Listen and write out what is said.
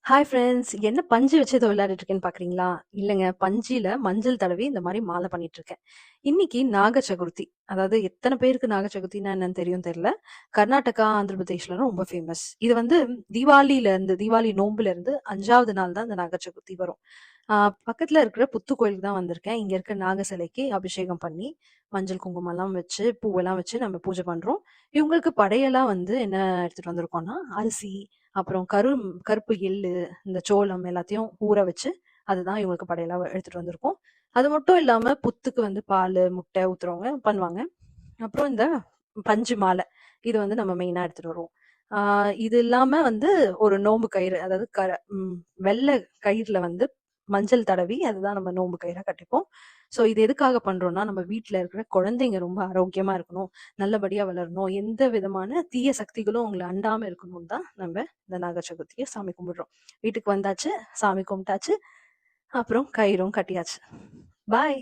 Hi friends. என்ன பஞ்சு வச்சு ஏதோ விளையாடிட்டு இருக்கேன்னு பார்க்குறீங்களா? இல்லங்க. பஞ்சில மஞ்சள் தடவி இந்த மாரி மாலை பண்ணிட்டு இருக்கேன். இன்னைக்கு நாக சதுர்த்தி. அதாவது எத்தன பேருக்கு நாக சதுர்த்தின்னா என்னன்னு தெரியும் தெரியல. கர்நாடகா, ஆந்திர பிரதேஷ்லலாம் ரொம்ப ஃபேமஸ். இது வந்து தீபாவளி நோன்புல இருந்து 5வது நாள் தான் இந்த நாக சதுர்த்தி வரும். பக்கத்துல இருக்கிற புத்து கோயிலுக்கு தான் வந்திருக்கேன். இங்க இருக்க நாக சிலைக்கு அபிஷேகம் பண்ணி, மஞ்சள் குங்குமம்லாம் வச்சு, பூவெல்லாம் வச்சு நம்ம பூஜை பண்றோம். இவங்களுக்கு படையலா வந்து என்ன எடுத்துட்டு வந்திருக்கோம்னா, அரிசி, அப்புறம் கருப்பு எள்ளு, இந்த சோளம் எல்லாத்தையும் ஊற வச்சு, அதுதான் இவங்களுக்கு படையலா எடுத்துட்டு வந்திருக்கோம். அது மட்டும் இல்லாம புத்துக்கு வந்து பாலு, முட்டை ஊத்துறவங்க பண்ணுவாங்க. அப்புறம் இந்த பஞ்சு மாலை. இது வந்து நம்ம மெயினா எடுத்துட்டு வருவோம். இது இல்லாம வந்து ஒரு நோம்பு கயிறு, அதாவது ம் வெள்ளை கயிறுல வந்து மஞ்சள் தடவி, அதுதான் நம்ம நோம்பு கயிறா கட்டிப்போம். ஸோ இது எதுக்காக பண்றோம்னா, நம்ம வீட்ல இருக்கிற குழந்தைங்க ரொம்ப ஆரோக்கியமா இருக்கணும், நல்லபடியா வளரணும், எந்த விதமான தீய சக்திகளும் அவங்கள அண்டாம இருக்கணும்னு தான் நம்ம இந்த நாக சதுர்த்திய சாமி கும்பிடுறோம். வீட்டுக்கு வந்தாச்சு, சாமி கும்பிட்டாச்சு, அப்புறம் கயிறும் கட்டியாச்சு. பாய்.